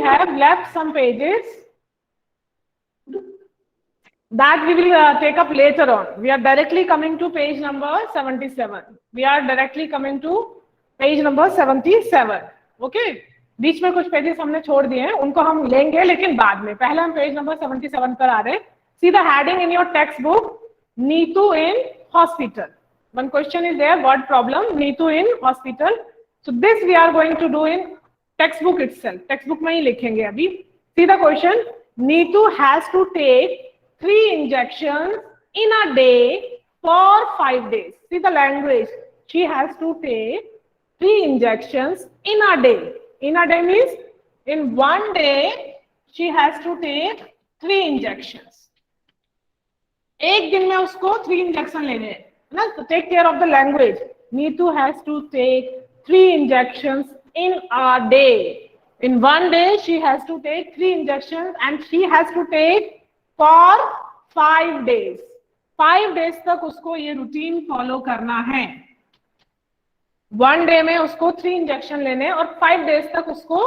have left some pages that we will take up later on. We are directly coming to page number 77. We are directly coming to page number 77. Okay? बीच में कुछ pages हमने छोड़ दिए हैं, उनको हम लेंगे लेकिन बाद में. पहले हम पेज नंबर 77 पर आ रहे. See the heading in your textbook, Neetu in hospital. One question is there, what problem? Neetu in hospital. So this we are going to do in textbook itself. Textbook में ही लिखेंगे अभी. See the question. Neetu has to take 3 injections in a day for 5 days. See the language. She has to take 3 injections in a day. In a day means in one day she has to take 3 injections. एक दिन में उसको 3 injection लेने हैं ना. तो take care of the language. Neetu has to take 3 injections in a day. In one day she has to take 3 injections and she has to take for 5 days. 5 days तक उसको ये रूटीन फॉलो करना है. One day में उसको 3 injection लेने और 5 days तक उसको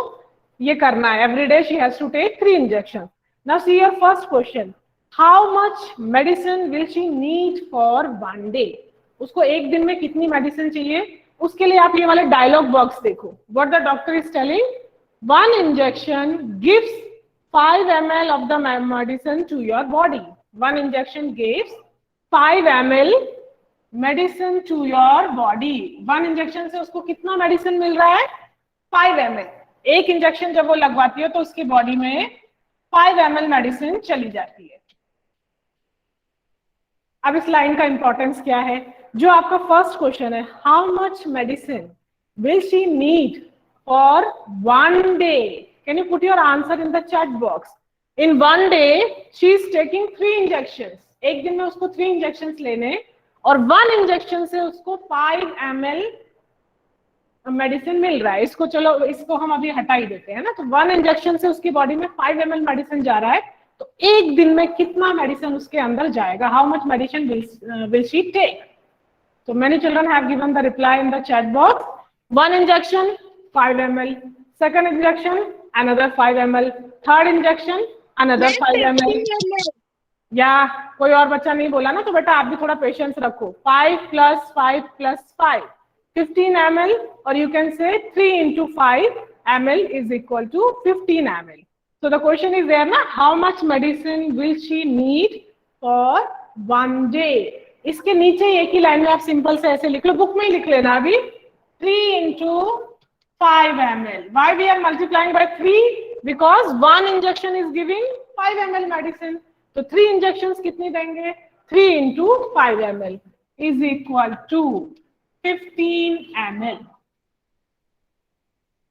ये करना है. Every day she has to take 3 injection. Now see your first question. How much medicine will she need for one day? उसको एक दिन में कितनी मेडिसिन चाहिए? उसके लिए आप ये वाले डायलॉग बॉक्स देखो. What the doctor is telling, 1 injection gives 5 ml of the medicine to your body. 1 injection gives 5 ml medicine to your body. 1 injection से उसको कितना मेडिसिन मिल रहा है? 5 ml. एक इंजेक्शन जब वो लगवाती है तो उसकी बॉडी में 5 ml मेडिसिन चली जाती है. अब इस लाइन का इंपॉर्टेंस क्या है? जो आपका फर्स्ट क्वेश्चन है, how much medicine will she need for one day? Can you put your answer in the chat box? In one day, she is taking 3 injections. एक दिन में उसको 3 injections लेने और 1 injection से उसको 5 ml मेडिसिन मिल रहा है. इसको चलो इसको हम अभी हटा ही देते हैं ना. तो 1 इंजेक्शन से उसकी बॉडी में 5 ml मेडिसिन जा रहा है. तो एक दिन में कितना मेडिसिन उसके अंदर जाएगा? How much medicine will she take? So many children have given the reply in the chat box. 1 injection 5 ml. Second injection another 5 ml. Third injection another 5 ml. या कोई और बच्चा नहीं बोला ना, तो बेटा आप भी थोड़ा पेशेंस रखो. 5 + 5 + 5 15 ml, और you can say 3 into 5 ml is equal to 15 ml. So the question is there ना, how much medicine will she need for one day? इसके नीचे एक ही लाइन में आप सिंपल से ऐसे लिख लो. बुक में ही लिख लेना अभी. 3 into 5 ml. Why we are multiplying by 3? Because 1 injection is giving 5 ml medicine. तो 3 injections कितनी देंगे? 3 into 5 ml is equal to 15 ml.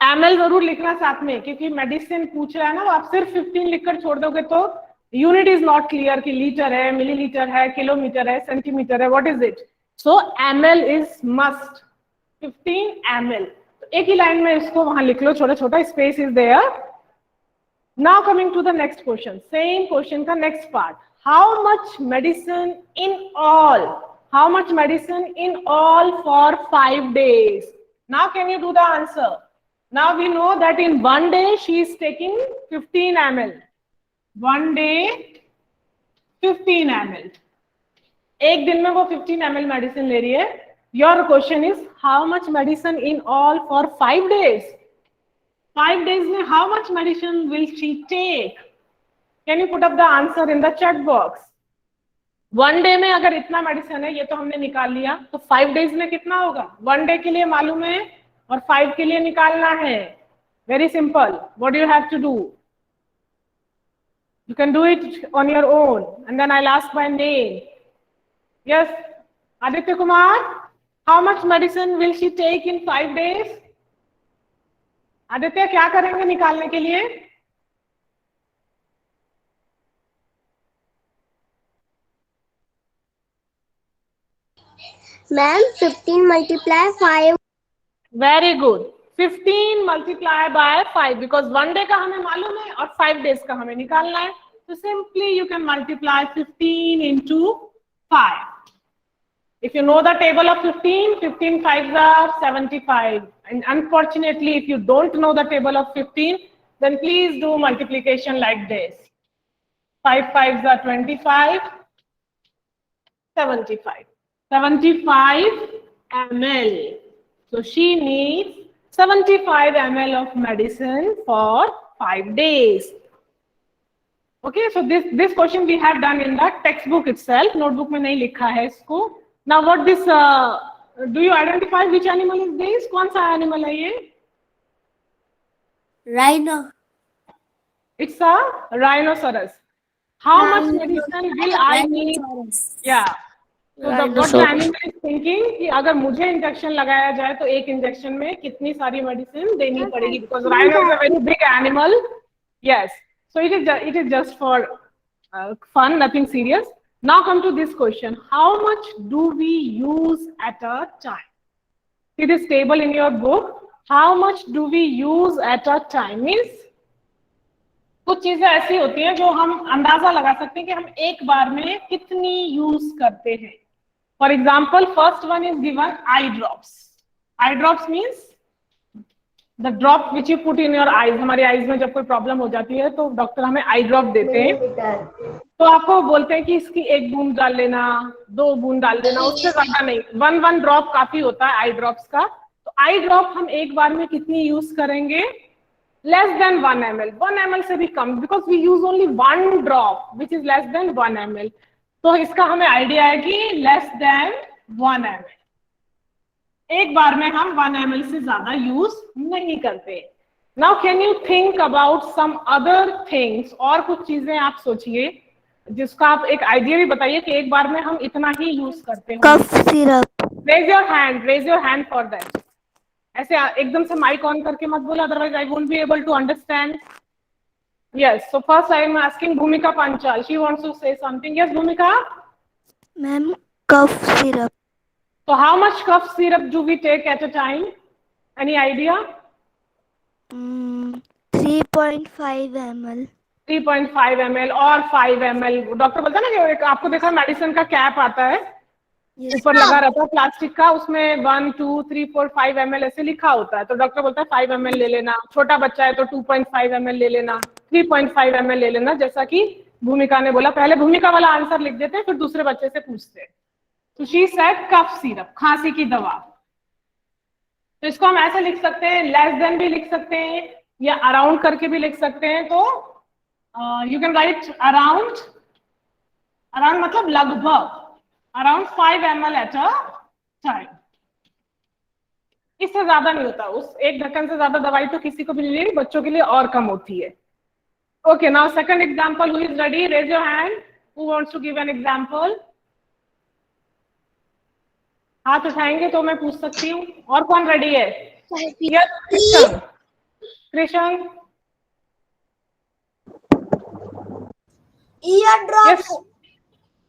ml जरूर लिखना साथ में, क्योंकि मेडिसिन पूछ रहा है ना. आप सिर्फ 15 लिखकर छोड़ दोगे तो यूनिट इज नॉट क्लियर कि लीटर है, मिलीलीटर है, किलोमीटर है, सेंटीमीटर है, what is it. So ml is must. 15 ml. एक ही लाइन में इसको वहां लिख लो, छोटा छोटा space is there. Now coming to the next question. Same question का next part. How much medicine in all? How much medicine in all for 5 days? Now can you do the answer? Now we know that in one day she is taking 15 ml. One day 15 ml. एक दिन में वो 15 ml medicine ले रही है. Your question is how much medicine in all for 5 days? 5 days में how much medicine will she take? Can you put up the answer in the chat box? 1 day में अगर इतना मेडिसिन है, ये तो हमने निकाल लिया, तो 5 days में कितना होगा? 1 day के लिए मालूम है और 5 के लिए निकालना है. Very simple. What do you have to do? You can do it on your own, and then I'll ask my name. Yes, Aditya Kumar. How much medicine will she take in 5 days? Aditya क्या करेंगे निकालने के लिए? Ma'am 15 × 5. Very good. 15 × 5 because 1 day का हमें मालूम है और 5 days का हमें निकालना है. तो simply you can multiply 15 into 5. If you know the table of 15, 15 5s are 75. And unfortunately, if you don't know the table of 15, then please do multiplication like this. 5 5s are 25, 75. 75 ml. So she needs 75 ml of medicine for 5 days. Okay, so this question we have done in the textbook itself. Notebook में नहीं लिखा है इसको. Now what this? Do you identify which animal is this? कौन सा animal है ये? Rhino. It's a rhinoceros. How much medicine will I need? Yeah. So what the animal is thinking कि अगर मुझे इंजेक्शन लगाया जाए तो एक इंजेक्शन में कितनी सारी मेडिसिन देनी पड़ेगी? Because rhino is a very big animal. Yes. So it is just for fun, nothing serious. Now come to this question: how much do we use at a time? See this table in your book. How much do we use at a time? Means कुछ चीजें ऐसी होती हैं जो हम अंदाजा लगा सकते हैं कि हम एक बार में कितनी यूज करते हैं. For example, first one is given eye drops. Eye drops means the drop which you put in your eyes. हमारी आईज में जब कोई प्रॉब्लम हो जाती है तो डॉक्टर हमें आई ड्रॉप देते हैं. तो आपको बोलते हैं कि इसकी 1 बूंद डाल लेना, 2 बूंद डाल देना, उससे ज्यादा नहीं. 1 ड्रॉप काफी होता है आई ड्रॉप्स का. तो आई ड्रॉप हम एक बार में कितनी यूज करेंगे? Less than 1 ml. 1 ml से भी कम, because we use only 1 drop which is less than 1 ml. तो इसका हमें आइडिया है कि less than 1 ml. एक बार में हम 1 ml से ज्यादा यूज नहीं करते. Now can you think about some other things? और कुछ चीजें आप सोचिए जिसका आप एक आइडिया भी बताइए कि एक बार में हम इतना ही यूज करते हैं. Cough syrup. Raise your hand for that. ऐसे एकदम से माइक ऑन करके मत बोलो, otherwise I won't be able to understand. Yes, so first I am asking Bhumika Panchal. She wants to say something. Yes Bhumika. Ma'am, cough syrup. So how much cough syrup do we take at a time? Any idea? 3.5 ml. 3.5 ml और 5 ml. Doctor बोलता है ना कि आपको देखा medicine का cap आता है, ऊपर लगा रहता है प्लास्टिक का, उसमें 1 2 3 4 5 ml ऐसे लिखा होता है. तो डॉक्टर बोलता है 5 ml ले लेना. छोटा बच्चा है तो 2.5 ml ले लेना, 3.5 ml ले लेना. जैसा कि भूमिका ने बोला, पहले भूमिका वाला आंसर लिख देते, फिर दूसरे बच्चे से पूछते. तो शी सेड कफ सिरप, खांसी की दवा. तो इसको हम ऐसे लिख सकते हैं, लेस देन भी लिख सकते हैं या अराउंड करके भी लिख सकते हैं. तो you can write around. Around मतलब लगभग, around 5 ml at a time. इससे ज्यादा नहीं होता. उस एक ढक्कन से ज्यादा दवाई तो किसी को भी नहीं लेनी, बच्चों के लिए और कम होती है. Okay, now second example. Who is ready? Raise your hand. Who wants to give an example? हाथ उठाएंगे तो मैं पूछ सकती हूँ. और कौन रेडी है? Yes, Krishna. Krishna. Ear drops. Yes.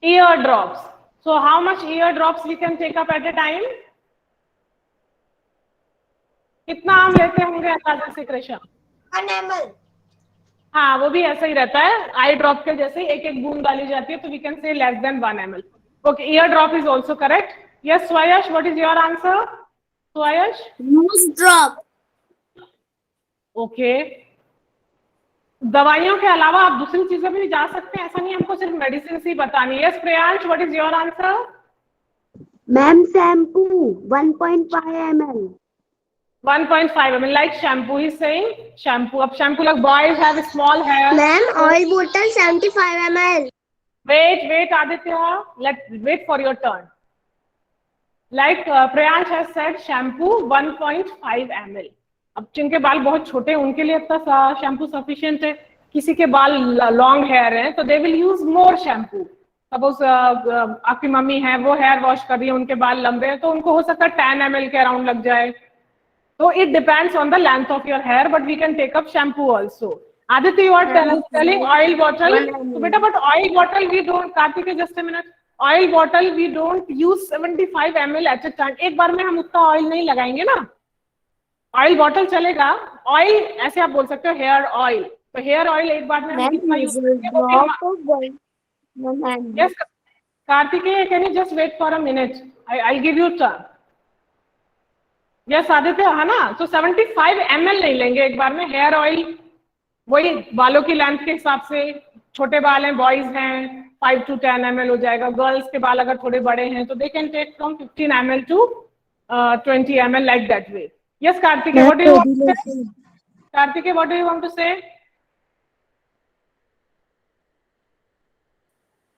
Ear drops. So how much ear drops we can take up at a time? कितना आम लेते होंगे अंदाजा से कृष्ण? 1 ml. हाँ, वो भी ऐसा ही रहता है. आई ड्रॉप के जैसे एक एक बूंद डाली जाती है. तो we can say less than 1 ml. Okay, ear drop is also correct. Yes Swayash, what is your answer? Swayash. Nose drop. Okay, दवाइयों के अलावा आप दूसरी चीजें भी जा सकते हैं, ऐसा नहीं हमको सिर्फ मेडिसिन ही बतानी है. Yes Priyansh, what is your answer? Ma'am, shampoo. 1.5 ml. 1.5 ml, like shampoo. He's saying shampoo. Ab shampoo, like boys have small hair. Ma'am, oil bottle 75 ml. Wait, Aditya. Let's wait for your turn. Like Priyansh has said, shampoo 1.5 ml. अब जिनके बाल बहुत छोटे हैं उनके लिए इतना shampoo sufficient है. किसी के बाल लॉन्ग हेयर है तो they will use more shampoo. Suppose आपकी मम्मी है, वो हेयर वॉश कर रही है, उनके बाल लंबे हैं, तो उनको हो सकता है 10 ml के अराउंड लग जाए. तो it depends on the length of your hair, but we can take up shampoo also. Aditya, you are telling oil bottle. So beta, but oil bottle we don't. Karthik, just a minute. Oil bottle we don't use 75 ml at a time. एक बार में हम उतना oil नहीं लगाएंगे ना. Oil bottle चलेगा. Oil ऐसे आप बोल सकते हो हेयर ऑयल. तो हेयर ऑयल एक बार में हम कितना यूज करेंगे? Yes, Karthikeya, can you just wait for a minute? I'll give you turn. Yes, Aditya, है ना? तो 75 ml नहीं लेंगे एक बार में हेयर ऑयल. वही बालों की लेंथ के हिसाब से, छोटे बाल हैं, बॉयज हैं 5 to 10 ml हो जाएगा, गर्ल्स के बाल अगर थोड़े बड़े हैं तो they can take from 15 ml to 20 ml like that way. Yes, Kartike, what do you want to say? Kartike, what do you want to say?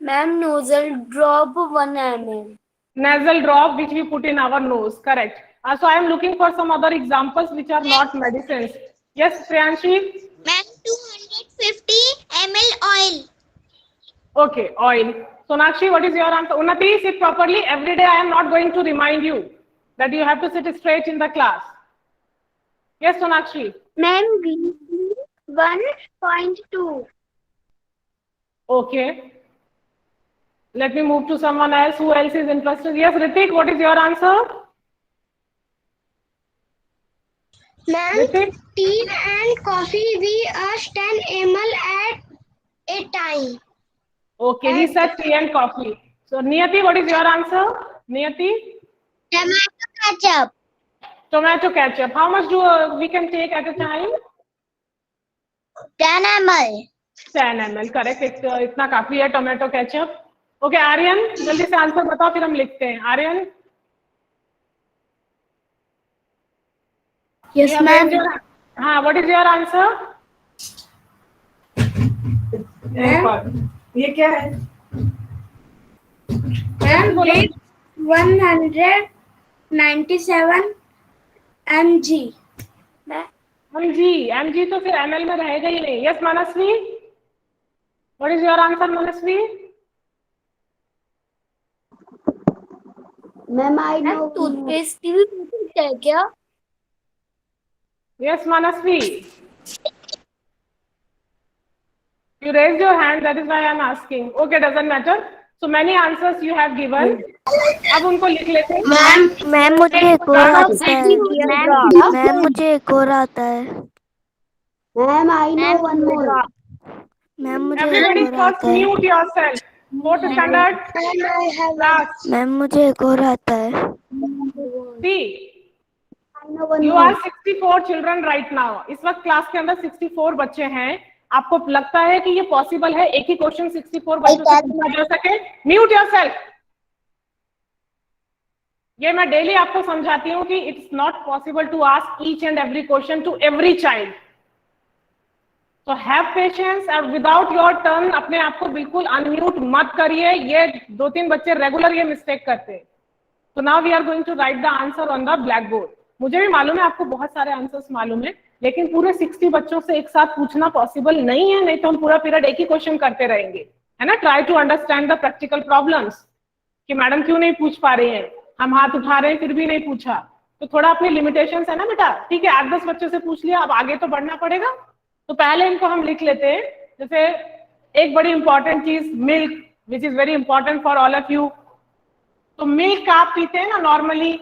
Ma'am, nozzle drop 1 ml. Nasal drop which we put in our nose, correct. So I am looking for some other examples which are not medicines. Yes, Priyanshi? Ma'am, 250 ml oil. Okay, oil. Sonakshi, what is your answer? Unnati, sit properly. Every day I am not going to remind you that you have to sit straight in the class. Yes, Sonakshi? Ma'am, 1.2. Okay. Let me move to someone else. Who else is interested? Yes, Ritik, what is your answer? Ma'am, Ritik? tea and coffee we ash 10 ml at a time. Okay, he said tea and coffee. So, Niyati, what is your answer? Niyati? Tomato ketchup. Tomato ketchup. How much do we can take at a time? 10 ml. 10 ml, correct. इतना काफी है tomato ketchup. Okay Aryan, जल्दी से answer बताओ फिर हम लिखते हैं. आर्यन? Yes, ma'am. हाँ, what is your answer? ये क्या है? Ma'am, 197 mg. mg तो फिर ml में रहेगा ही नहीं. Yes Manasvi, what is your answer Manasvi? Ma'am I know toothpaste की भी बोतल है क्या? Yes Manasvi, you raised your hand, that is why I am asking. Okay, doesn't matter. So many answers you have given. अब उनको लिख लेते हैं. मैम मुझे एक और आता है. मैम मुझे एक और आता है. Ma'am I know one more. Ma'am मुझे Everybody एक और first आता है. mute yourself. Fourth standard class. Ma'am मुझे एक और आता है. See, you are 64 children right now. इस वक्त क्लास के अंदर 64 बच्चे हैं. आपको लगता है कि ये पॉसिबल है एक ही क्वेश्चन 64 बच्चों से पूछा जा सके? Mute yourself. ये मैं डेली आपको समझाती हूँ कि it's not possible to ask each and every question to every child. तो have patience and without your turn अपने आप को बिल्कुल अनम्यूट मत करिए. ये 2-3 बच्चे रेगुलर ये मिस्टेक करते हैं. तो now we are going to write the answer on the black board. मुझे भी मालूम है आपको बहुत सारे आंसर्स मालूम है, लेकिन पूरे 60 बच्चों से एक साथ पूछना पॉसिबल नहीं है. नहीं तो हम पूरा पीरियड एक ही क्वेश्चन करते रहेंगे, है ना. Try to understand the practical problems कि मैडम क्यों नहीं पूछ पा रही हैं, हम हाथ उठा रहे हैं फिर भी नहीं पूछा. तो थोड़ा अपनी लिमिटेशंस है ना बेटा. ठीक है, 8-10 बच्चों से पूछ लिया, अब आगे तो बढ़ना पड़ेगा. तो पहले इनको हम लिख लेते हैं. जैसे एक बड़ी इंपॉर्टेंट चीज milk, which is very important for all of you. तो मिल्क आप पीते हैं ना नॉर्मली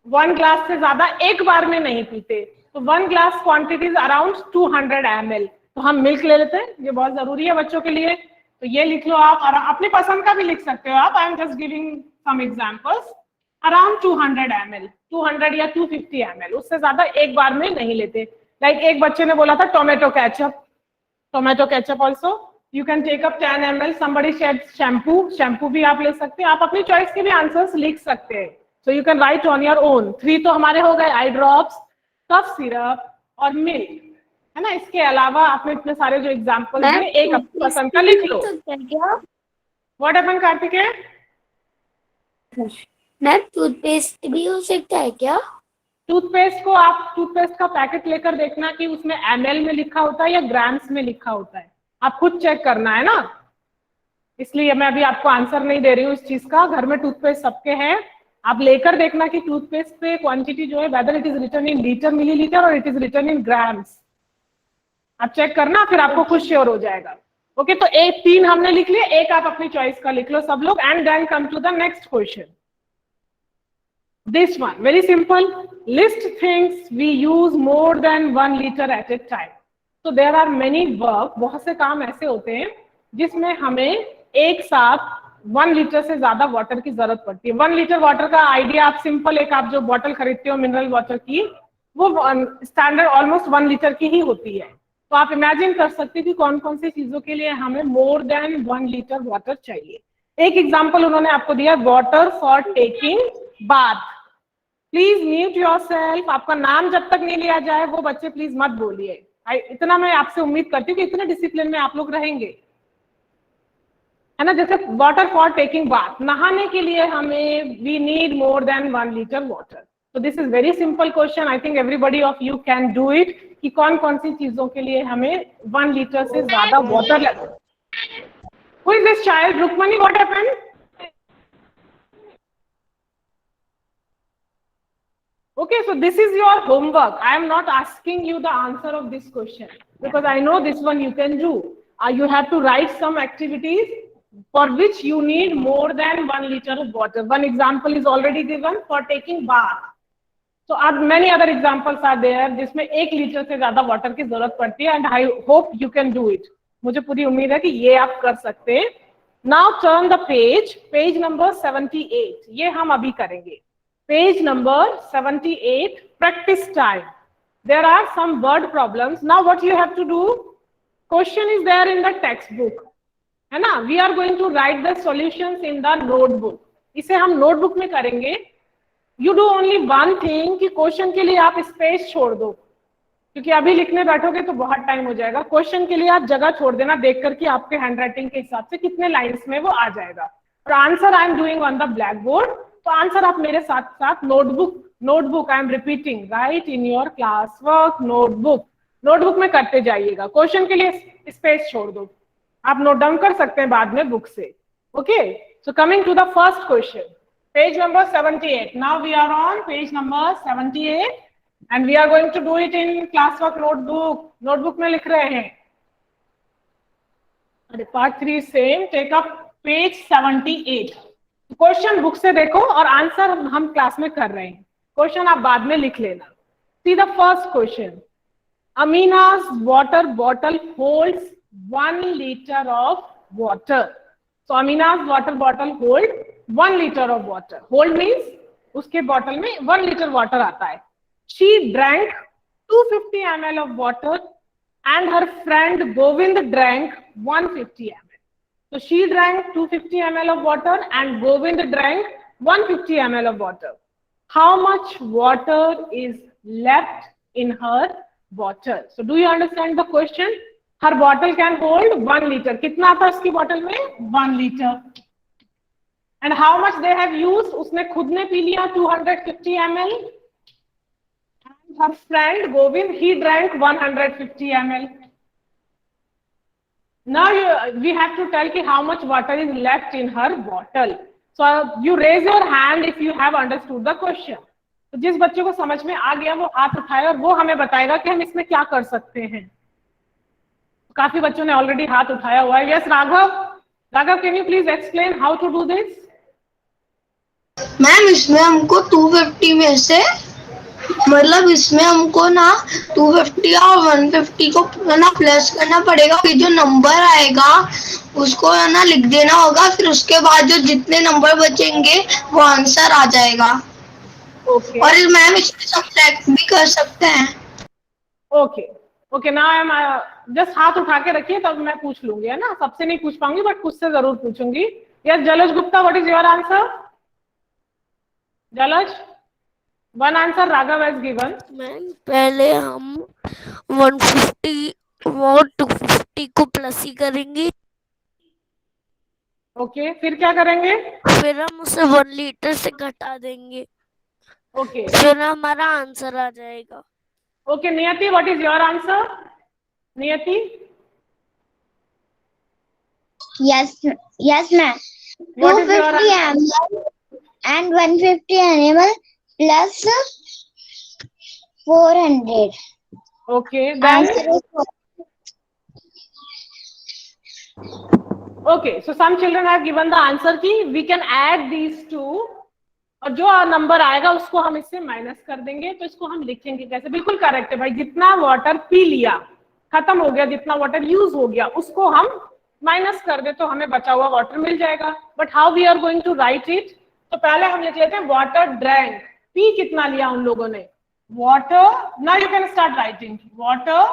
1 ग्लास से ज्यादा एक बार में नहीं पीते. तो 1 glass quantity is around 200 ml. तो हम मिल्क ले लेते हैं, ये बहुत जरूरी है बच्चों के लिए. तो ये लिख लो आप, और अपनी पसंद का भी लिख सकते हो आप. I am just giving some examples. Around 200 ml, 200 या 250 ml, उससे ज्यादा एक बार में नहीं लेते. लाइक एक बच्चे ने बोला था tomato ketchup also you can take up 10 ml. Somebody said shampoo भी आप ले सकते हैं. आप अपनी चॉइस के भी आंसर्स लिख सकते हैं. So you can write on your own. 3 तो हमारे हो गए, आई ड्रॉप्स, कफ सिरप और मिल्क, है ना. इसके अलावा आपने इतने सारे जो एग्जाम्पल हैं एक अपनी पसंद का लिख लो. What happened Kartikeya? Ma'am toothpaste भी हो सकता है क्या? टूथपेस्ट को आप टूथपेस्ट का पैकेट लेकर देखना कि उसमें ml में लिखा होता है या ग्राम्स में लिखा होता है. आप खुद चेक करना है ना. इसलिए मैं अभी आपको आंसर नहीं दे रही हूँ इस चीज का. घर में टूथपेस्ट सबके हैं, आप लेकर देखना कि टूथपेस्ट पे क्वांटिटी जो है whether it is written in litre, millilitre और it is written in grams. आप चेक करना, फिर आपको खुद श्योर हो जाएगा. ओके, तो 3 हमने लिख लिए, एक आप अपनी चॉइस का लिख लो सब लोग. And then come to the next question. This one, very simple. List things we use more than 1 liter at a time. So there are many work, बहुत से काम ऐसे होते हैं जिसमें हमें एक साथ 1 लीटर से ज्यादा वाटर की जरूरत पड़ती है. 1 लीटर वाटर का आइडिया आप सिंपल, एक आप जो बॉटल खरीदते हो मिनरल वाटर की, वो स्टैंडर्ड ऑलमोस्ट 1 लीटर की ही होती है. तो आप इमेजिन कर सकते हैं कि कौन कौन सी चीजों के लिए हमें मोर देन 1 लीटर वाटर चाहिए। एक एग्जाम्पल उन्होंने आपको दिया, water for taking bath. Please mute yourself. आपका नाम जब तक नहीं लिया जाए वो बच्चे प्लीज मत बोलिए। इतना मैं आपसे उम्मीद करती हूँ कि इतने डिसिप्लिन में आप लोग रहेंगे, है ना। जैसे वाटर फॉर टेकिंग बाथ, नहाने के लिए हमें we need more than 1 litre water. तो this is very simple question, I think everybody of you can do it, कि कौन कौन सी चीजों के लिए हमें 1 लीटर से ज्यादा वाटर लगेगा। Who is this child? Rukmani, what happened? Okay, so this is your homework. I am not asking you the answer of this question because I know this one you can do. You have to write some activities for which you need more than 1 liter of water. One example is already given for taking bath. So many other examples are there जिसमें 1 litre से ज्यादा water की जरूरत पड़ती है, and I hope you can do it. मुझे पूरी उम्मीद है कि ये आप कर सकते हैं। Now turn the page, page number 78. ये हम अभी करेंगे। Page number 78, practice time. There are some word problems. Now what you have to do? Question is there in the textbook, है ना। We are going to write the solutions in the notebook. इसे हम notebook में करेंगे। You do only one thing कि question के लिए आप स्पेस छोड़ दो, क्योंकि अभी लिखने बैठोगे तो बहुत टाइम हो जाएगा। क्वेश्चन के लिए आप जगह छोड़ देना, देख करके आपके हैंडराइटिंग के हिसाब से कितने लाइंस में वो आ जाएगा। और answer I am doing on the black board, तो आंसर आप मेरे साथ साथ notebook I am repeating, right in your class work notebook में करते जाइएगा। क्वेश्चन के लिए स्पेस छोड़ दो, आप नोट डाउन कर सकते हैं बाद में बुक से। Okay, so coming to the first question, page number 78. Now we are on page number 78 and we are going to do it in classwork notebook में लिख रहे हैं। अरे part 3 same, take up page 78। Question book से देखो और answer हम class में कर रहे हैं, क्वेश्चन आप बाद में लिख लेना। See the first question, Amina's water bottle holds 1 liter of water. So Amina's water bottle hold 1 liter of water. Hold means उसके बॉटल में 1 liter water आता है। She drank 250 ml of water and her friend Govind drank 150 ml. So she drank 250 ml of water and Govind drank 150 ml of water. How much water is left in her bottle? So do you understand the question? Her bottle can hold 1 liter. कितना आता है उसकी bottle में? 1 liter. And how much they have used? उसने खुद ने P लिया 250 ml. And her friend Govind, he drank 150 ml. Now we have to tell how much water is left in her bottle. So you raise your hand if you have understood the question. तो जिस बच्चे को समझ में आ गया वो हाथ उठाए और वो हमें बताएगा कि हम इसमें क्या कर सकते हैं। काफी बच्चों ने ऑलरेडी हाथ उठाया हुआ है। Yes Raghav, can you please explain how to do this? Ma'am इसमें हमको 250 में से, मतलब इसमें हमको ना 250 और 150 को ना प्लस करना पड़ेगा, फिर जो नंबर आएगा उसको ना लिख देना होगा, फिर उसके बाद जो जितने नंबर बचेंगे वो आंसर आ जाएगा। ओके और मैम इसमें सब्ट्रैक्ट भी कर सकते हैं। ओके ना मैम, जस्ट हाथ उठा के रखिए तब मैं पूछ लूंगी, है ना। सबसे नहीं पूछ पाऊंगी बट खुद से जरूर पूछूंगी। Yes Jalaj Gupta, what is your answer? Jalaj, one answer Raghav has given. Ma'am पहले हम 150 और 250 को प्लस ही करेंगे, ओके फिर क्या करेंगे? फिर हम उसे 1 लीटर से घटा देंगे, ओके फिर हमारा आंसर आ जाएगा। ओके नियति, व्हाट इज योर आंसर? नियति, Yes, ma'am. what is your 250 ml and 150 ml plus 400. Okay, then Answer is 400. okay, so some children have given the answer कि we can add these two, और जो number आएगा उसको हम इससे minus कर देंगे। तो इसको हम लिखेंगे कैसे? बिल्कुल करेक्ट है भाई, जितना वाटर पी लिया खत्म हो गया, जितना वाटर यूज हो गया उसको हम माइनस कर दे तो हमें बचा हुआ वाटर मिल जाएगा। But how we are going to write it? तो पहले हम लिख लेते हैं वाटर ड्रैंक, पी कितना लिया उन लोगों ने, water. Now you can start writing water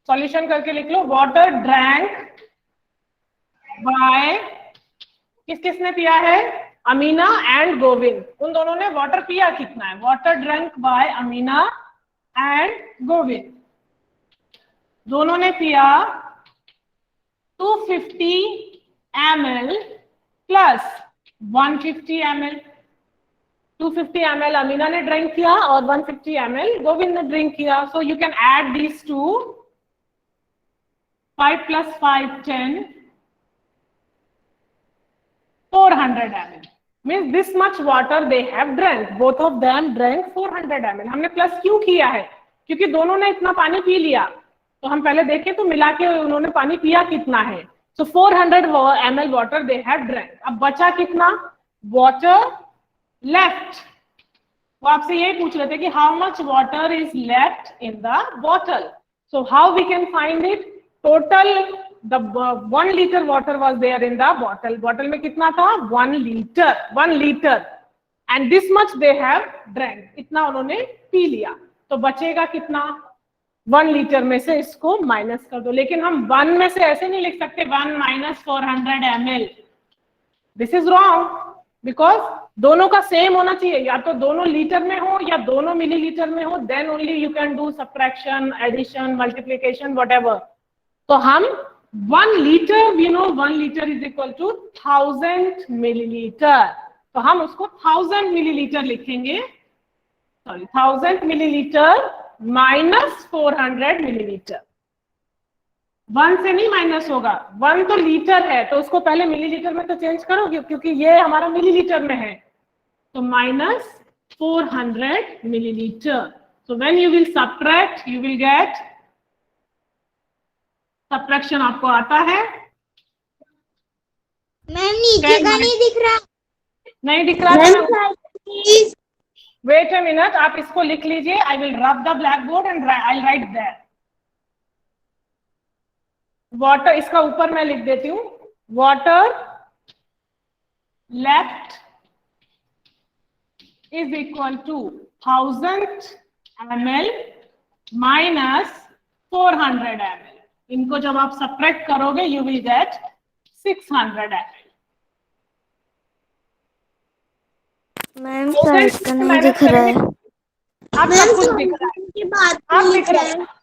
solution करके लिख लो, वाटर ड्रैंक बाय, किस किसने पिया है, अमीना एंड गोविंद, उन दोनों ने वाटर पिया कितना है, water drank by Amina and Govind, दोनों ने पिया 250 ml plus 150 ml, 250 ml Amina ने ड्रिंक किया और 150 ml गोविंद ने ड्रिंक किया. So you can add these two, 5 plus 5 10, 400 ml means this much water they have drank, both of them drank 400 ml. हमने plus क्यों किया है, क्योंकि दोनों ने इतना पानी पी लिया, तो हम पहले देखें तो मिला के उन्होंने पानी पिया कितना है. सो 400 ml water they have drank. अब बचा कितना, वाटर लेफ्ट, वो आपसे यही पूछ रहे थे कि how much water is left in the bottle. So how we can find it, total the 1 liter water was there in the bottle, bottle में कितना था 1 litre and this much they have drank, इतना उन्होंने P लिया. तो बचेगा कितना, 1 litre में से इसको माइनस कर दो. लेकिन हम 1 में से ऐसे नहीं लिख सकते 1 minus 400 ml, this is wrong, because दोनों का सेम होना चाहिए, या तो दोनों लीटर में हो या दोनों मिलीलीटर में हो, then only you can do subtraction, addition, multiplication, whatever. तो हम 1 litre, you know 1 litre is equal to 1000 millilitre, तो हम उसको 1000 मिलीलीटर लिखेंगे, सॉरी 1000 मिलीलीटर माइनस 400 मिलीलीटर. 1 से नहीं माइनस होगा, 1 तो लीटर है तो उसको पहले मिलीलीटर में तो चेंज करोगे, क्योंकि ये हमारा मिलीलीटर में है. तो minus 400 millilitre. So when you will subtract you will gate, subtraction आपको आता है, मैम नीचे का नहीं दिख रहा, नहीं दिख रहा, प्लीज. वेट अ मिनट, आप इसको लिख लीजिए, I will rub the black board and I write that. Water, इसका ऊपर मैं लिख देती हूँ, water left is equal to 1000 ml minus 400 ml. इनको जब आप सब्ट्रैक्ट करोगे you will get 600 ml. Ma'am side का नहीं दिख रहा है, आप सब कुछ दिख रहा है, आप दिख रहा है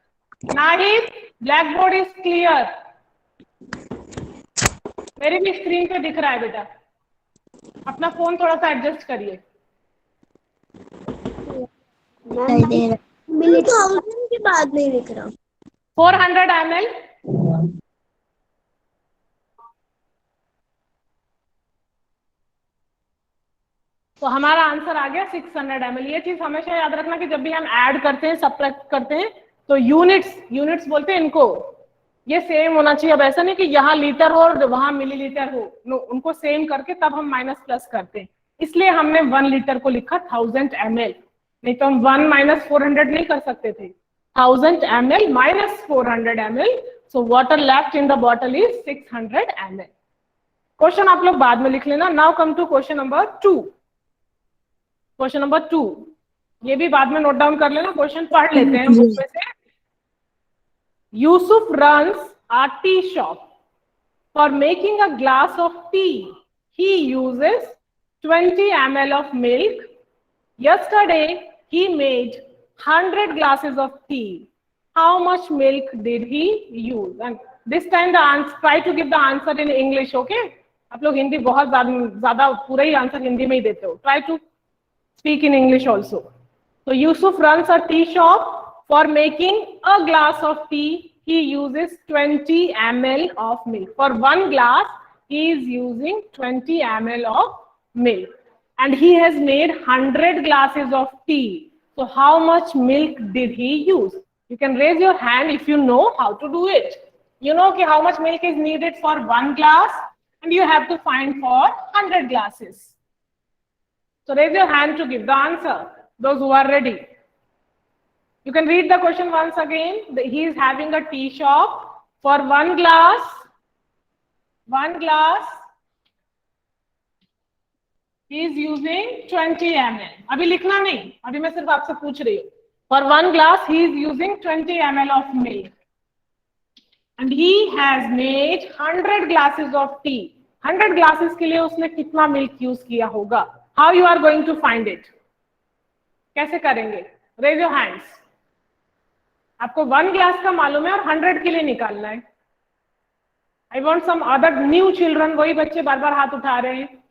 नहीं, ब्लैक बोर्ड इज क्लियर, मेरी भी स्क्रीन पे दिख रहा है बेटा. अपना फोन थोड़ा सा एडजस्ट करिए. मेरे 1000 के बाद नहीं दिख रहा. 400 ml, तो हमारा आंसर आ गया 600 ml. ये चीज हमेशा याद रखना कि जब भी हम ऐड करते हैं, सब्ट्रैक्ट करते हैं, तो यूनिट्स बोलते हैं इनको, ये सेम होना चाहिए. अब ऐसा नहीं कि यहाँ लीटर हो और वहां मिलीलीटर हो, नो, उनको सेम करके तब हम माइनस प्लस करते हैं. इसलिए हमने 1 लीटर को लिखा 1000 ml, नहीं तो हम 1 minus 400 नहीं कर सकते थे. 1000 ml minus 400 ml, so water left in the bottle is 600 ml. Question आप लोग बाद में लिख लेना. Now come to question number 2. Question number 2 ये भी बाद में नोट डाउन कर लेना, क्वेश्चन पढ़ लेते हैं बुक में से. Yusuf runs a tea shop. For making a glass of tea, he uses 20 ml of milk. Yesterday, he made 100 glasses of tea. How much milk did he use? And this time the answer, try to give the answer in English, okay? आप लोग हिंदी बहुत ज़्यादा पूरा ही answer Hindi में ही देते हो. Try to speak in English also. So Yusuf runs a tea shop. For making a glass of tea, he uses 20 ml of milk. For 1 glass, he is using 20 ml of milk. And he has made 100 glasses of tea. So how much milk did he use? You can raise your hand if you know how to do it. You know okay, how much milk is needed for 1 glass, and you have to find for 100 glasses. So raise your hand to give the answer, those who are ready. You can read the question once again. He is having a tea shop. For 1 glass, he is using 20 ml. अभी लिखना नहीं, अभी मैं सिर्फ आपसे पूछ रही हूँ. For 1 glass, he is using 20 ml of milk. and he has made 100 glasses of tea. 100 glasses के लिए उसने कितना मिल्क यूज किया होगा? How you are going to find it? कैसे करेंगे? Raise your hands. आपको 1 ग्लास का मालूम है और 100 के लिए निकालना है. I want some other new children. वही बच्चे बार बार हाथ उठा रहे हैं.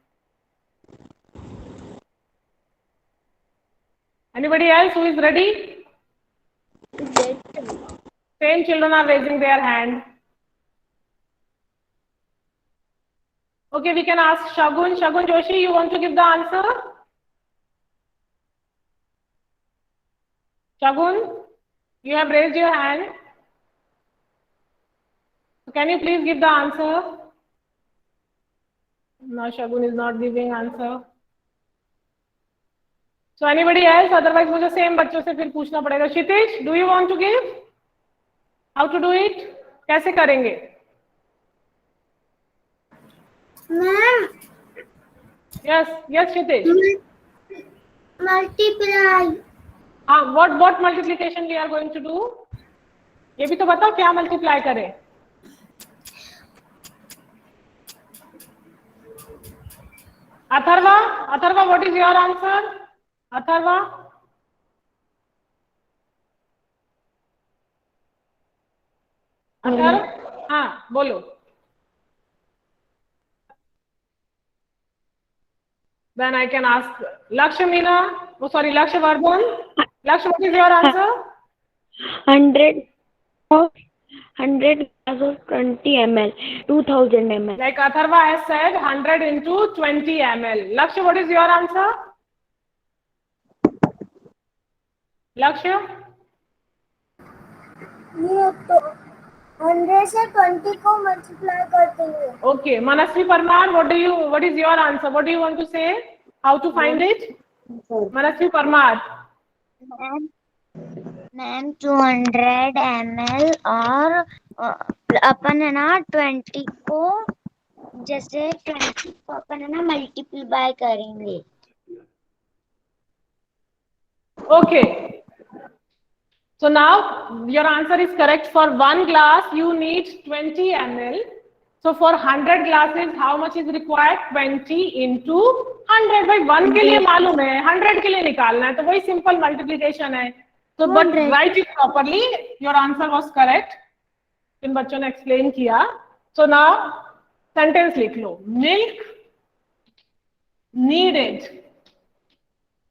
Anybody else who is ready? Same children are raising their hand. Okay, we can ask Shagun. Shagun Joshi, you want to give the answer? Shagun, you have raised your hand. So can you please give the answer? No, Shagun is not giving answer. So anybody else? Otherwise मुझे same बच्चों से फिर पूछना पड़ेगा. Shitish, do you want to give? How to do it? कैसे करेंगे? Ma'am, Yes, yes, Shitish. multiply. हाँ, what multiplication we are going to do? ये भी तो बताओ क्या multiply करें? Atharva, what is your answer? Atharva? Atharva, हाँ बोलो. Then I can ask Lakshmina. Oh, sorry, Lakshvardhan. Lakshmi, what is your answer? 100 glass of 20 ml, 2000 ml. Like Atharva has said, 100 into 20 ml. Lakshya, what is your answer? Lakshya? ये तो 100 से 20 को multiply कर देंगे. Okay, Manasvi Parmar, what is your answer? What do you want to say? How to find it? Manasvi Parmar. Ma'am 200 ml और अपन है ना 20 को जैसे 20 को अपन है ना मल्टीप्लाई करेंगे. Okay. So now your answer is correct. For 1 glass, you need 20 ml. So for 100 glasses, how much is required? 20 into 100. भाई 1 के लिए मालूम है, 100 के लिए निकालना है, तो वही simple multiplication है. So but write it properly. Your answer was correct. इन बच्चों ने explain किया. So now sentence लिख लो. Milk needed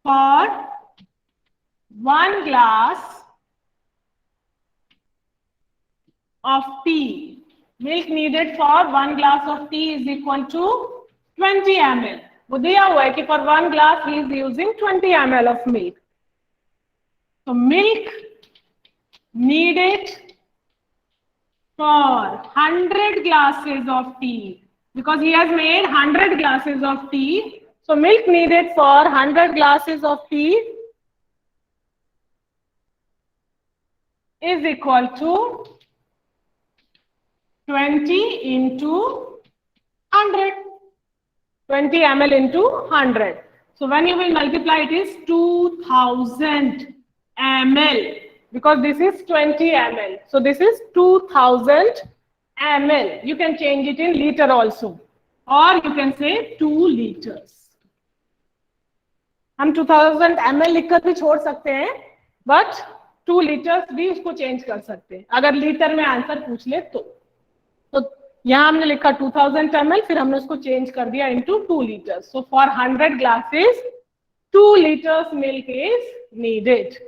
for 1 glass of tea. Milk needed for 1 glass of tea is equal to 20 ml. वो दिया हुआ है कि for 1 glass he is using 20 ml of milk. So milk needed for 100 glasses of tea, because he has made 100 glasses of tea. So milk needed for 100 glasses of tea is equal to 20 into 100. 20 ml into 100. So when you will multiply, it is 2000 ml, because this is 20 ml. So this is 2000 ml. You can change it in liter also, or you can say 2 liters. हम 2000 ml लिखकर भी छोड़ सकते हैं, but 2 liters भी उसको change कर सकते हैं अगर लीटर में आंसर पूछ ले तो. यहाँ हमने लिखा 2000 ml, फिर हमने उसको चेंज कर दिया into 2 liters. So for 100 glasses, 2 liters milk is needed.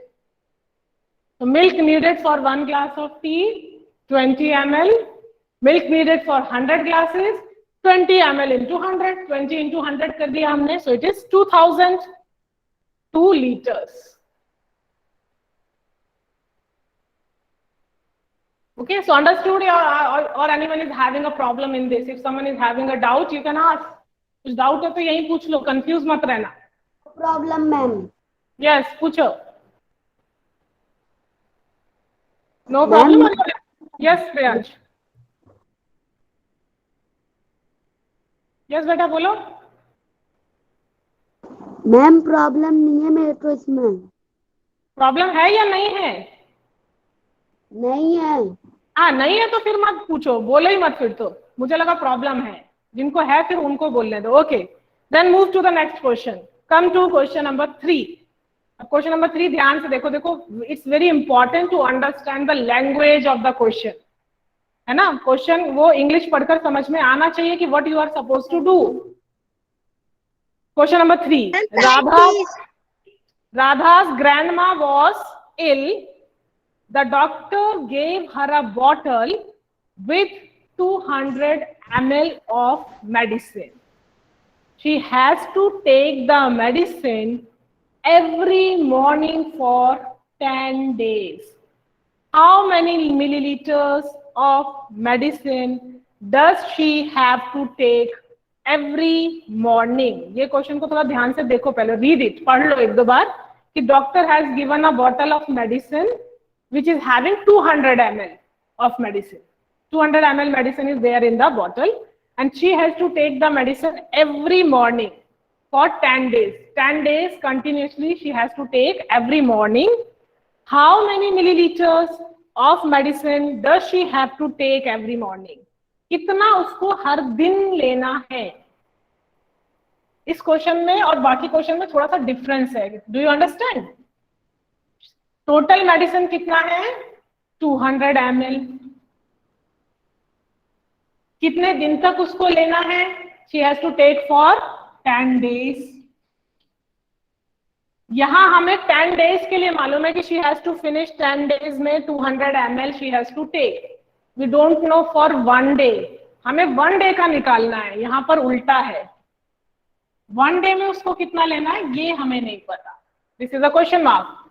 So milk needed for 1 glass of tea, 20 ml. Milk needed for 100 glasses, 20 ml into 100. 20 into 100 कर दिया हमने, so it is 2000. 2 liters. Okay, so understood, or anyone is having a problem in this? If someone is having a doubt, you can ask. कुछ doubt है तो यहीं पूछ लो, confuse मत रहना. Problem, ma'am. Yes, पूछो. No problem. Yes, Priyansh. Yes, बेटा बोलो. मैम प्रॉब्लम नहीं है मेरे को इसमें. प्रॉब्लम है या नहीं है? नहीं है. हाँ नहीं है तो फिर मत पूछो, बोलो ही मत फिर, तो मुझे लगा प्रॉब्लम है, जिनको है फिर उनको बोलने दो। Okay, then move to the next question, come to question number 3। Question number 3 ध्यान से देखो, it's very important to understand the language of the question, है ना। क्वेश्चन वो इंग्लिश पढ़कर समझ में आना चाहिए कि what you are suppose to do. Question number 3, Radha's grandma was ill. The doctor gave her a bottle with 200 ml of medicine. She has to take the medicine every morning for 10 days. How many milliliters of medicine does she have to take every morning? ये question को थोड़ा ध्यान से देखो, पहले read it, पढ़ लो एक दो बार कि doctor has given a bottle of medicine which is having 200 ml of medicine. 200 ml medicine is there in the bottle and she has to take the medicine every morning for 10 days. 10 days continuously she has to take every morning. How many milliliters of medicine does she have to take every morning? कितना उसको हर दिन लेना है? इस question में और बाकी question में थोड़ा सा डिफरेंस है। Do you understand? Total medicine कितना है? 200 ml। कितने दिन तक उसको लेना है? She has to take for 10 days। यहां हमें 10 days के लिए मालूम है कि she has to finish 10 days में 200 ml she has to take. We don't know for 1 day। हमें 1 day का निकालना है, यहां पर उल्टा है। 1 day में उसको कितना लेना है ये हमें नहीं पता। This is a question mark,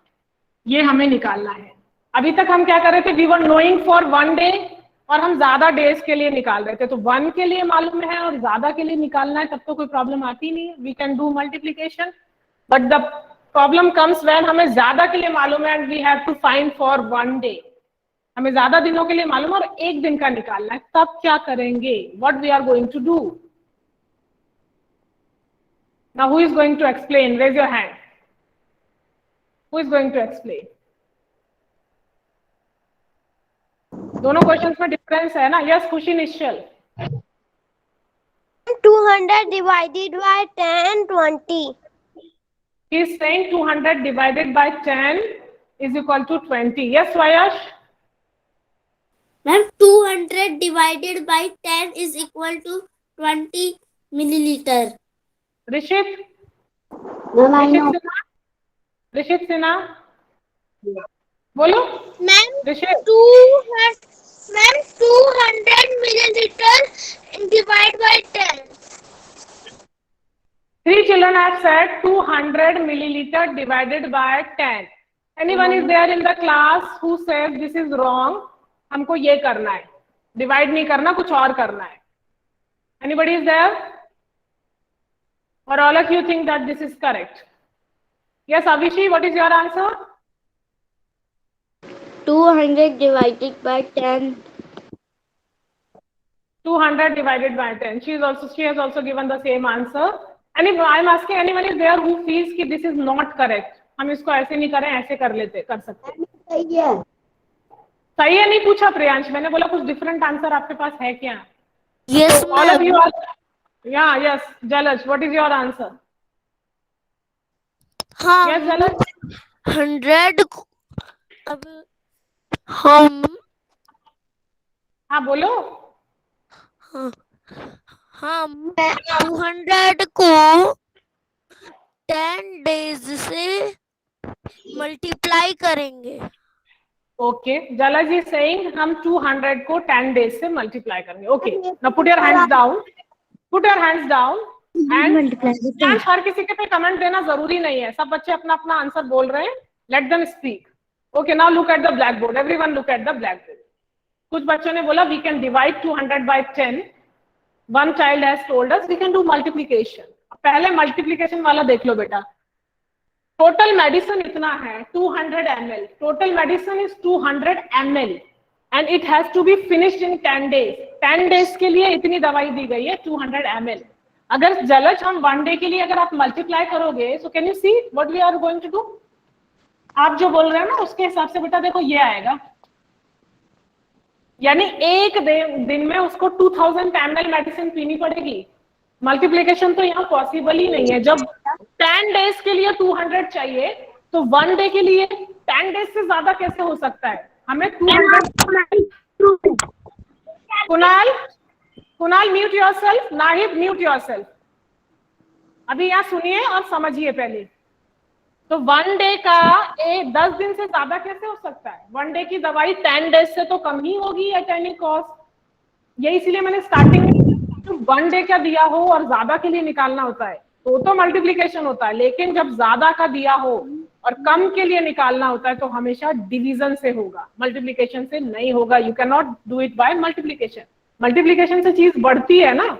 ये हमें निकालना है। अभी तक हम क्या कर रहे थे? We were knowing for 1 day और हम ज्यादा डेज के लिए निकाल रहे थे। तो 1 के लिए मालूम है और ज्यादा के लिए निकालना है, तब तो कोई प्रॉब्लम आती नहीं है। We can do multiplication, but the problem comes when हमें ज्यादा के लिए मालूम है and we have to find for 1 day। हमें ज्यादा दिनों के लिए मालूम है और 1 दिन का निकालना है, तब क्या करेंगे? What we are going to do? Now who is going to explain? Raise your hand. Who is going to explain? दोनों क्वेश्चंस में डिफरेंस है ना? यस खुशी निश्चल। 200 divided by 10, 20. He is saying 200 divided by 10 is equal to 20. Yes, Vayash? Ma'am, 200 divided by 10 is equal to 20 milliliter. Rishit? Ma'am, I know. Rishit Sinha बोलो। Ma'am, Rishit 200 milliliter divided by 10. 3 children have said 200 milliliter divided by 10. Anyone is there in the class who says this is wrong? हमको ये करना है, divide नहीं करना, कुछ और करना है। Anybody is there? Or all of you think that this is correct? Yes, Avishi, what is your answer? 200 divided by 10. 200 divided by 10. She has also given the same answer. And if I am asking, anyone is there who feels कि this is not correct? हम इसको ऐसे नहीं करें, ऐसे कर सकते। सही है। सही है नहीं पूछा प्रियांश, मैंने बोला कुछ डिफरेंट आंसर आपके पास है क्या? Yes, All of ma'am. you are, yeah, yes. Jalaj, what is your answer? हाँ, Yes, Jalaj. 100 अब हम हाँ बोलो। हम 200 को 10 days से मल्टीप्लाई करेंगे। ओके, जलज इज सेइंग हम 200 को 10 डेज से मल्टीप्लाई करेंगे। Okay, now put your hands down, put your hands down and हर किसी के पे कमेंट देना जरूरी नहीं है, सब बच्चे अपना अपना आंसर बोल रहे हैं, let them speak. Okay, now look at the black board, everyone look at the black board. कुछ बच्चों ने बोला we can divide 200 by 10। One child has told us we can do multiplication. पहले मल्टीप्लीकेशन वाला देख लो बेटा। टोटल मेडिसिन इतना है 200 ml। Total medicine is 200 ml and it has to be finished in 10 days। 10 days के लिए इतनी दवाई दी गई है 200 ml। अगर जलज हम 1 day के लिए अगर आप मल्टीप्लाई करोगे, so can you see what we are going to do? आप जो बोल रहे हैं ना उसके हिसाब से बेटा देखो ये आएगा। यानी एक दिन में उसको 2000 ml मेडिसिन पीनी पड़ेगी। मल्टीप्लीकेशन तो यहाँ पॉसिबल ही नहीं है। जब 10 डेज के लिए 200 चाहिए तो 1 डे के लिए 10 डेज से ज्यादा कैसे हो सकता है? हमें 200। Kunal mute yourself, Nahid mute yourself. अभी यहाँ सुनिए और समझिए पहले। तो 1 डे का 10 दिन से ज्यादा कैसे हो सकता है? 1 डे की दवाई 10 डेज से तो कम ही होगी एट एनी कॉस्ट। ये इसलिए मैंने स्टार्टिंग में 1 डे का दिया हो और ज्यादा के लिए निकालना होता है तो मल्टीप्लीकेशन होता है, लेकिन जब ज्यादा का दिया हो और कम के लिए निकालना होता है तो हमेशा डिवीजन से होगा, मल्टीप्लीकेशन से नहीं होगा। You can not do it by multiplication. Multiplication से चीज बढ़ती है ना,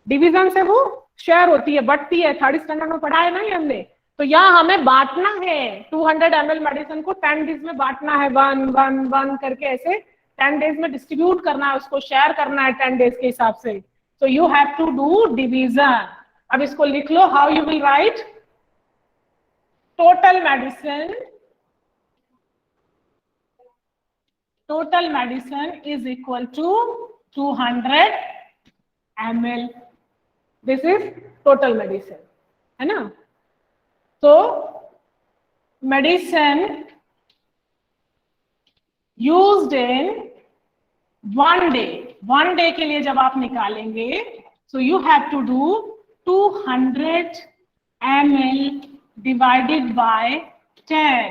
डिवीजन से वो शेयर होती है, बढ़ती है। 3rd स्टैंडर्ड में पढ़ा है ना ये हमने। तो यहाँ हमें बांटना है 200 ml मेडिसिन को 10 डेज में बांटना है, 1 1 1 करके ऐसे 10 डेज में डिस्ट्रीब्यूट करना है, उसको शेयर करना है 10 डेज के हिसाब से। So you have to do division. अब इसको लिख लो, how you will write total medicine is equal to 200 ml. This is total medicine, है ना? So medicine used in 1 day के लिए जब आप निकालेंगे so you have to do 200 ml divided by 10।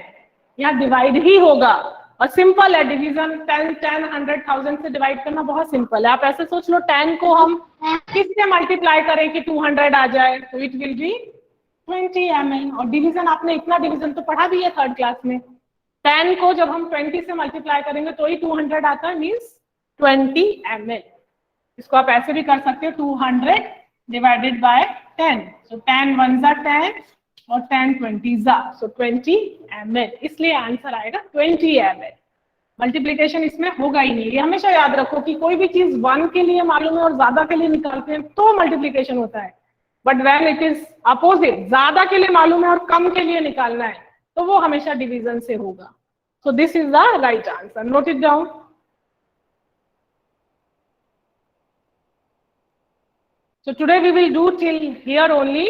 यहाँ डिवाइड ही होगा और सिंपल है डिवीजन। 10 10 100 1000 से डिवाइड करना बहुत सिंपल है। आप ऐसे सोच लो 10 को हम किससे मल्टीप्लाई करें कि 200 आ जाए, तो इट विल बी 20 ml। और डिवीजन आपने इतना डिवीजन तो पढ़ा भी है 3rd क्लास में। 10 को जब हम 20 से मल्टीप्लाई करेंगे तो ही 200 आता है, मीन्स 20 ml। इसको आप ऐसे भी कर सकते हो 200 डिवाइडेड बाय 10। सो 10 1 जा 10 और 10 20 जा, सो 20 ml। इसलिए आंसर आएगा 20 ml। मल्टीप्लीकेशन इसमें होगा ही नहीं। ये हमेशा याद रखो कि कोई भी चीज 1 के लिए मालूम है और ज्यादा के लिए निकालते हैं तो मल्टीप्लीकेशन होता है, but when it is opposite, ज्यादा के लिए मालूम है और कम के लिए निकालना है तो वो हमेशा डिवीजन से होगा। So this is the right answer. Note it down. So today we will do till here only.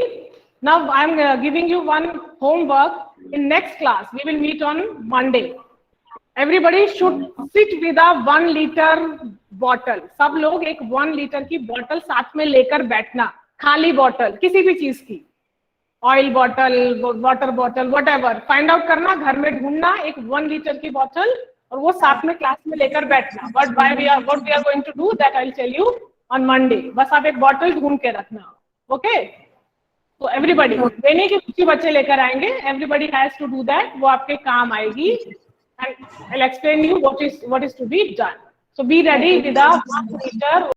Now I am giving you one homework. In next class we will meet on Monday. Everybody should sit with a 1 liter bottle. सब लोग एक 1 litre की bottle साथ में लेकर बैठना, खाली bottle किसी भी चीज की, oil bottle, water bottle, whatever, find out करना, घर में ढूंढना एक 1 लीटर की बॉटल और वो साथ में क्लास में लेकर बैठना। What we are going to do that I will tell you on Monday. बस आप एक बॉटल ढूंढ के रखना, ओके? तो एवरीबॉडी देने की कुछ बच्चे लेकर आएंगे, everybody has to do that, वो आपके काम आएगी। And I will explain you what is to be done. So be ready with a 1 liter